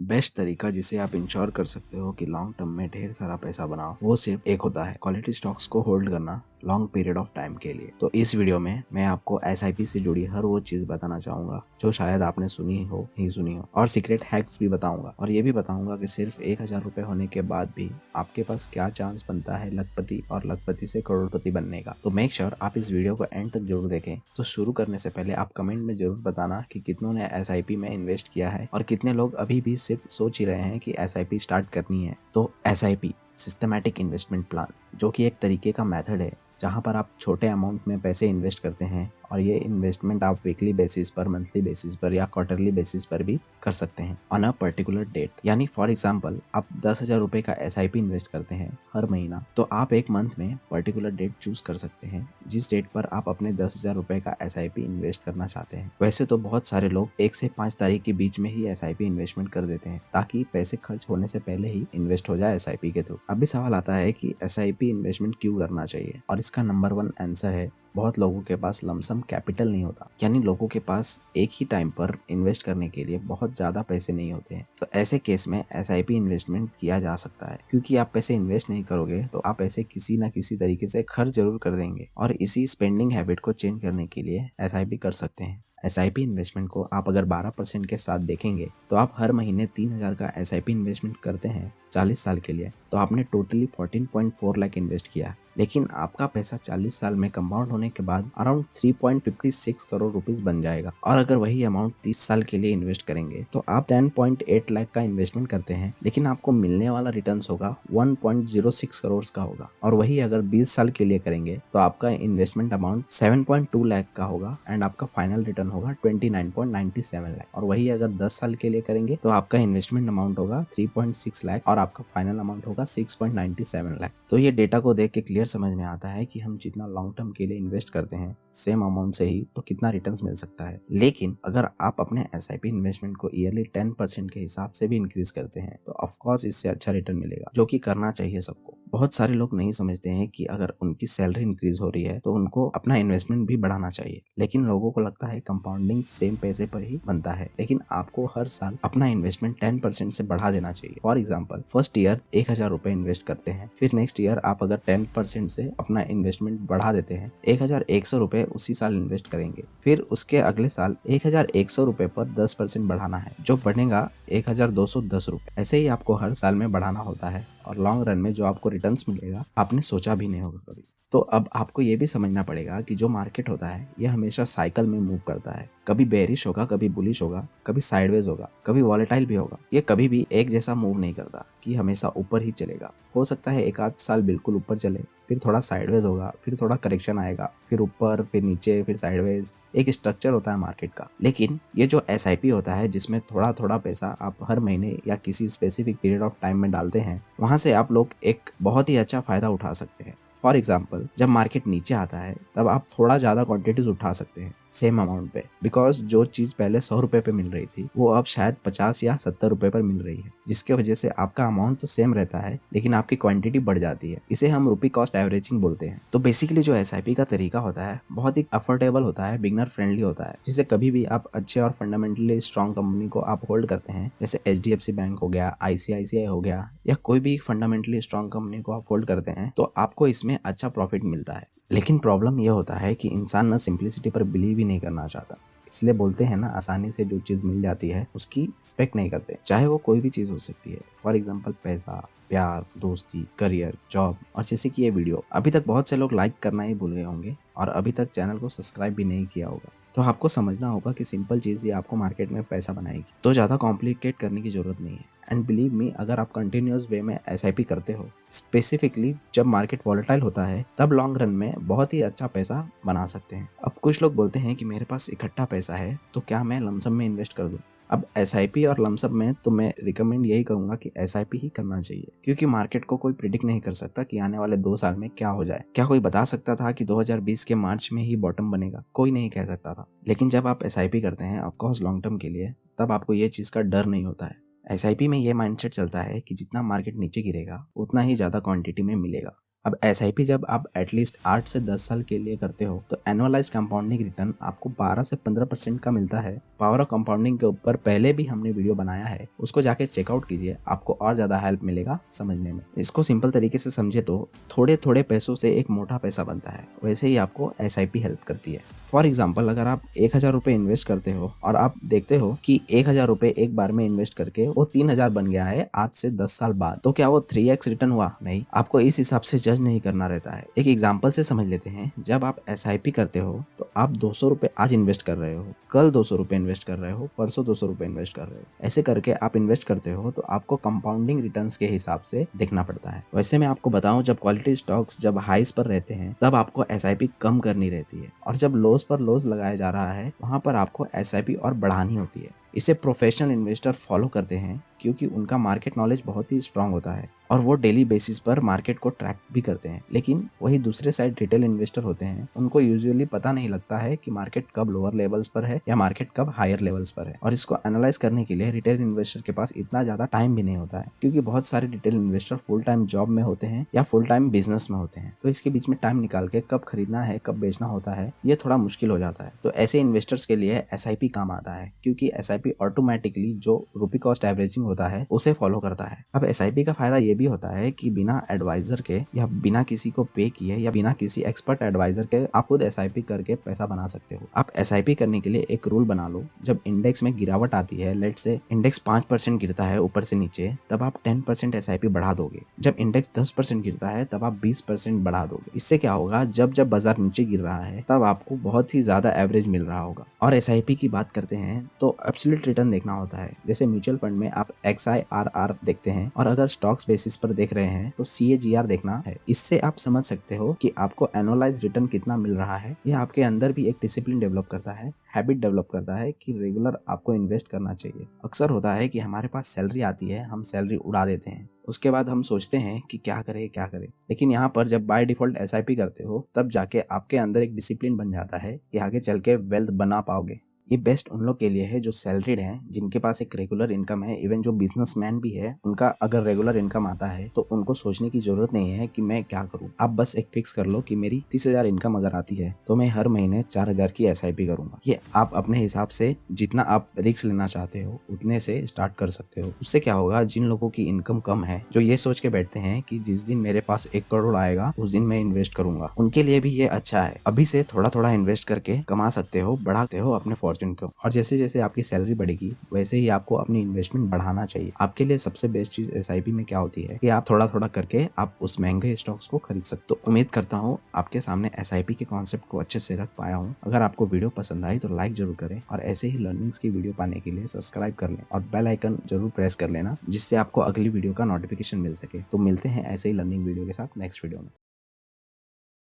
Best तरीका जिसे आप इंश्योर कर सकते हो कि लॉन्ग टर्म में ढेर सारा पैसा बनाओ, वो सिर्फ एक होता है, क्वालिटी स्टॉक्स को होल्ड करना लॉन्ग पीरियड ऑफ टाइम के लिए। तो इस वीडियो में मैं आपको एसआईपी से जुड़ी हर वो चीज बताना चाहूंगा जो शायद आपने सुनी हो, नहीं सुनी हो, और सीक्रेट हैक्स भी बताऊंगा, और ये भी बताऊंगा कि सिर्फ 1000 रुपए होने के बाद भी आपके पास क्या चांस बनता है लखपति और लखपति से करोड़पति बनने का। तो मेक श्योर आप इस वीडियो को एंड तक जरूर देखें। तो शुरू करने से पहले आप कमेंट में जरूर बताना कि कितनों ने एसआईपी में इन्वेस्ट किया है और कितने लोग अभी भी सिर्फ सोच ही रहे हैं कि एसआईपी स्टार्ट करनी है। तो एसआईपी सिस्टमैटिक इन्वेस्टमेंट प्लान, जो कि एक तरीके का मेथड है जहां पर आप छोटे अमाउंट में पैसे इन्वेस्ट करते हैं, और ये इन्वेस्टमेंट आप वीकली बेसिस पर, मंथली बेसिस पर या क्वार्टरली बेसिस पर भी कर सकते हैं ऑन अ पर्टिकुलर डेट। यानी फॉर एग्जांपल आप 10,000 रुपए का एसआईपी इन्वेस्ट करते हैं हर महीना, तो आप एक मंथ में पर्टिकुलर डेट चूज कर सकते हैं जिस डेट पर आप अपने 10,000 रुपए का एसआईपी इन्वेस्ट करना चाहते हैं। वैसे तो बहुत सारे लोग 1 से 5 तारीख के बीच में ही एसआईपी इन्वेस्टमेंट कर देते हैं ताकि पैसे खर्च होने से पहले ही इन्वेस्ट हो जाए एसआईपी के थ्रू। अभी सवाल आता है कि एसआईपी इन्वेस्टमेंट क्यों करना चाहिए, और इसका नंबर 1 आंसर है, बहुत लोगों के पास लमसम कैपिटल नहीं होता। यानी लोगों के पास एक ही टाइम पर इन्वेस्ट करने के लिए बहुत ज्यादा पैसे नहीं होते हैं। तो ऐसे केस में एसआईपी इन्वेस्टमेंट किया जा सकता है, क्योंकि आप पैसे इन्वेस्ट नहीं करोगे तो आप पैसे किसी ना किसी तरीके से खर्च जरूर कर देंगे, और इसी स्पेंडिंग हैबिट को चेंज करने के लिए एसआईपी कर सकते हैं। एसआईपी इन्वेस्टमेंट को आप अगर 12% के साथ देखेंगे तो आप हर महीने 3000 का एसआईपी इन्वेस्टमेंट करते हैं 40 साल के लिए, तो आपने टोटली 14.4 लाख इन्वेस्ट किया। लेकिन आपका पैसा 40 साल में कंपाउंड होने के बाद अराउंड 3.56 करोड़ रुपीस बन जाएगा। और अगर वही अमाउंट 30 साल के लिए इन्वेस्ट करेंगे तो आप 10.8 लाख का इन्वेस्टमेंट करते हैं, लेकिन आपको मिलने वाला रिटर्न्स होगा 1.06 करोड़ का होगा। और वही अगर 20 साल के लिए करेंगे तो आपका इन्वेस्टमेंट अमाउंट 7.2 लाख का होगा एंड आपका फाइनल रिटर्न होगा 29.97 लाख। और वही अगर 10 साल के लिए करेंगे तो आपका इन्वेस्टमेंट अमाउंट होगा 3.6 लाख और आपका फाइनल अमाउंट होगा 6.97 लाख। तो ये डेटा को देख के क्लियर समझ में आता है कि हम जितना लॉन्ग टर्म के लिए इन्वेस्ट करते हैं सेम अमाउंट से ही तो कितना रिटर्न्स मिल सकता है। लेकिन अगर आप अपने एसआईपी इन्वेस्टमेंट को ईयरली 10% के हिसाब से भी इंक्रीज करते हैं तो ऑफकोर्स इससे अच्छा रिटर्न मिलेगा, जो कि करना चाहिए सबको। बहुत सारे लोग नहीं समझते हैं कि अगर उनकी सैलरी इंक्रीज हो रही है तो उनको अपना इन्वेस्टमेंट भी बढ़ाना चाहिए। लेकिन लोगों को लगता है कंपाउंडिंग सेम पैसे पर ही बनता है, लेकिन आपको हर साल अपना इन्वेस्टमेंट 10% से बढ़ा देना चाहिए। फॉर एग्जाम्पल फर्स्ट ईयर 1000 रुपए इन्वेस्ट करते हैं, फिर नेक्स्ट ईयर आप अगर 10% से अपना इन्वेस्टमेंट बढ़ा देते हैं 1100 रुपए उसी साल इन्वेस्ट करेंगे, फिर उसके अगले साल 1100 रुपए पर 10% बढ़ाना है, जो बढ़ेगा 1210 रुपए। ऐसे ही आपको हर साल में बढ़ाना होता है, और लॉन्ग रन में जो आपको रिटर्न्स मिलेगा आपने सोचा भी नहीं होगा कभी। तो अब आपको ये भी समझना पड़ेगा कि जो मार्केट होता है ये हमेशा साइकिल में मूव करता है। कभी बेरिश होगा, कभी बुलिश होगा, कभी साइडवेज होगा, कभी वॉलेटाइल भी होगा। ये कभी भी एक जैसा मूव नहीं करता कि हमेशा ऊपर ही चलेगा। हो सकता है एक आध साल बिल्कुल ऊपर चले, फिर थोड़ा साइडवेज होगा, फिर थोड़ा करेक्शन आएगा, फिर ऊपर, फिर नीचे, फिर साइडवेज। एक स्ट्रक्चर होता है मार्केट का। लेकिन ये जो एसआईपी होता है जिसमें थोड़ा थोड़ा पैसा आप हर महीने या किसी स्पेसिफिक पीरियड ऑफ टाइम में डालते हैं, वहां से आप लोग एक बहुत ही अच्छा फायदा उठा सकते हैं। फॉर एग्जाम्पल जब मार्केट नीचे आता है तब आप थोड़ा ज्यादा क्वांटिटीज उठा सकते हैं सेम अमाउंट पे, बिकॉज जो चीज पहले 100 रुपए पे मिल रही थी वो अब शायद 50 या 70 रुपए पर मिल रही है, जिसके वजह से आपका अमाउंट तो सेम रहता है लेकिन आपकी क्वांटिटी बढ़ जाती है। इसे हम रुपी कॉस्ट एवरेजिंग बोलते हैं। तो बेसिकली जो एसआईपी का तरीका होता है बहुत ही अफोर्डेबल होता है, बिगनर फ्रेंडली होता है, जिसे कभी भी आप अच्छे और फंडामेंटली स्ट्रॉन्ग कंपनी को आप होल्ड करते हैं, जैसे एचडीएफसी बैंक हो गया, आईसीआईसीआई हो गया, या कोई भी फंडामेंटली स्ट्रॉन्ग कंपनी को आप होल्ड करते हैं, तो आपको इसमें अच्छा प्रॉफिट मिलता है। लेकिन प्रॉब्लम यह होता है कि इंसान ना सिंप्लिसिटी पर बिलीव ही नहीं करना चाहता। इसलिए बोलते हैं ना, आसानी से जो चीज मिल जाती है उसकी रिस्पेक्ट नहीं करते, चाहे वो कोई भी चीज हो सकती है। फॉर एग्जाम्पल पैसा, प्यार, दोस्ती, करियर, जॉब। और जैसे कि ये वीडियो अभी तक बहुत से लोग लाइक करना ही भूल गए होंगे और अभी तक चैनल को सब्सक्राइब भी नहीं किया होगा, तो आपको समझना होगा कि सिंपल चीज ही आपको मार्केट में पैसा बनाएगी। तो ज्यादा कॉम्प्लिकेट करने की जरूरत नहीं है। एंड बिलीव मी, अगर आप कंटिन्यूअस वे में एसआईपी करते हो, स्पेसिफिकली जब मार्केट वॉलेटाइल होता है, तब लॉन्ग रन में बहुत ही अच्छा पैसा बना सकते हैं। अब कुछ लोग बोलते हैं कि मेरे पास इकट्ठा पैसा है तो क्या मैं लमसम में इन्वेस्ट कर दूं। अब एसआईपी और लमसम में तो मैं रिकमेंड यही करूंगा कि एसआईपी ही करना चाहिए, क्योंकि मार्केट को कोई प्रिडिक्ट नहीं कर सकता कि आने वाले 2 साल में क्या हो जाए। क्या कोई बता सकता था कि 2020 के मार्च में ही बॉटम बनेगा? कोई नहीं कह सकता था। लेकिन जब आप एसआईपी करते हैं ऑफकोर्स लॉन्ग टर्म के लिए, तब आपको ये चीज का डर नहीं होता है। एसआईपी में ये माइंडसेट चलता है कि जितना मार्केट नीचे गिरेगा उतना ही ज्यादा क्वांटिटी में मिलेगा। अब SIP जब आप एटलीस्ट 8 से 10 साल के लिए करते हो तो एनुअलाइज कंपाउंडिंग रिटर्न आपको 12 से 15% का मिलता है। पावर ऑफ कंपाउंडिंग के ऊपर पहले भी हमने वीडियो बनाया है, उसको जाके चेकआउट कीजिए, आपको और ज्यादा हेल्प मिलेगा समझने में। इसको सिंपल तरीके से समझे तो थोड़े थोड़े पैसों से एक मोटा पैसा बनता है, वैसे ही आपको SIP हेल्प करती है। फॉर एग्जाम्पल, अगर आप 1000 रुपए इन्वेस्ट करते हो और आप देखते हो कि 1000 रुपए एक बार में इन्वेस्ट करके वो 3000 बन गया है आज से 10 साल बाद, तो क्या वो 3x रिटर्न हुआ? नहीं, आपको इस हिसाब से जज नहीं करना रहता है। एक एग्जाम्पल से समझ लेते हैं। जब आप SIP करते हो तो आप 200 रुपए आज इन्वेस्ट कर रहे हो, कल 200 रुपए इन्वेस्ट कर रहे हो, परसों 200 रुपए इन्वेस्ट कर रहे हो। ऐसे करके आप इन्वेस्ट करते हो तो आपको कंपाउंडिंग रिटर्न्स के हिसाब से देखना पड़ता है। वैसे मैं आपको बताऊं, जब क्वालिटी स्टॉक्स जब हाइस पर रहते हैं तब आपको SIP कम करनी रहती है, और जब लोस पर लोस लगाया जा रहा है वहां पर आपको SIP और बढ़ानी होती है। इसे प्रोफेशनल इन्वेस्टर फॉलो करते हैं क्योंकि उनका मार्केट नॉलेज बहुत ही स्ट्रांग होता है और वो डेली बेसिस पर मार्केट को ट्रैक भी करते हैं। लेकिन वही दूसरे साइड रिटेल इन्वेस्टर होते हैं, उनको यूजुअली पता नहीं लगता है कि मार्केट कब लोअर लेवल्स पर है या मार्केट कब हायर लेवल्स पर है, और इसको एनालाइज करने के लिए रिटेल इन्वेस्टर के पास इतना ज्यादा टाइम भी नहीं होता है, क्योंकि बहुत सारे retail investor full time job में होते हैं या फुल टाइम बिजनेस में होते हैं। तो इसके बीच में टाइम निकाल के कब खरीदना है कब बेचना होता है ये थोड़ा मुश्किल हो जाता है। तो ऐसे इन्वेस्टर्स के लिए SIP काम आता है, क्योंकि SIP ऑटोमेटिकली जो रुपी कॉस्ट एवरेजिंग होता है उसे फॉलो करता है। अब SIP का फायदा ये भी होता है कि बिना एडवाइजर के या बिना किसी को पे किए या बिना किसी एक्सपर्ट एडवाइजर के आप खुद SIP करके पैसा बना सकते हो। आप SIP करने के लिए एक रूल बना लो, जब इंडेक्स में गिरावट आती है, लेट से इंडेक्स 5% गिरता है ऊपर से नीचे, तब आप 10% SIP बढ़ा दोगे। जब इंडेक्स 10% गिरता है तब आप 20% बढ़ा दोगे। इससे क्या होगा, जब जब बाजार नीचे गिर रहा है तब आपको बहुत ही ज्यादा एवरेज मिल रहा होगा। और SIP की बात करते हैं तो एब्सोल्यूट रिटर्न देखना होता है। जैसे म्यूचुअल फंड में आप XIRR देखते हैं, और अगर स्टॉक्स बेसिस पर देख रहे हैं तो CAGR देखना है। इससे आप समझ सकते हो कि आपको एनुअलाइज रिटर्न कितना मिल रहा है। यह आपके अंदर भी एक डिसिप्लिन डेवलप करता है, हैबिट डेवलप करता है कि रेगुलर आपको इन्वेस्ट करना चाहिए। अक्सर होता है कि हमारे पास सैलरी आती है, हम सैलरी उड़ा देते हैं, उसके बाद हम सोचते हैं कि क्या करें क्या करें। लेकिन यहाँ पर जब बाय डिफॉल्ट SIP करते हो तब जाके आपके अंदर एक डिसिप्लिन बन जाता है कि आगे चल के वेल्थ बना पाओगे। ये बेस्ट उन लोग के लिए है जो सैलरीड हैं, जिनके पास एक रेगुलर इनकम है। इवन जो बिजनेसमैन भी है, उनका अगर रेगुलर इनकम आता है तो उनको सोचने की जरूरत नहीं है कि मैं क्या करूं। आप बस एक फिक्स कर लो कि मेरी 30,000 इनकम अगर आती है तो मैं हर महीने 4,000 की SIP करूंगा। ये आप अपने हिसाब से जितना आप रिस्क लेना चाहते हो उतने से स्टार्ट कर सकते हो। उससे क्या होगा, जिन लोगों की इनकम कम है, जो ये सोच के बैठते हैं कि जिस दिन मेरे पास 1 करोड़ आएगा उस दिन मैं इन्वेस्ट करूंगा, उनके लिए भी ये अच्छा है। अभी से थोड़ा थोड़ा इन्वेस्ट करके कमा सकते हो, बढ़ाते हो अपने फॉर्चून को। और जैसे जैसे आपकी सैलरी बढ़ेगी वैसे ही आपको अपनी इन्वेस्टमेंट बढ़ाना चाहिए। आपके लिए सबसे बेस्ट चीज SIP में क्या होती है कि आप थोड़ा थोड़ा करके आप उस महंगे स्टॉक्स को खरीद सकते। तो उम्मीद करता हूँ आपके सामने SIP के कॉन्सेप्ट को अच्छे से रख पाया हूँ। अगर आपको वीडियो पसंद आई तो लाइक जरूर करें, और ऐसे ही लर्निंग्स की वीडियो पाने के लिए सब्सक्राइब कर लें और बेल आइकन जरूर प्रेस कर लेना, जिससे आपको अगली वीडियो का नोटिफिकेशन मिल सके। तो मिलते हैं ऐसे ही लर्निंग वीडियो के साथ नेक्स्ट वीडियो में।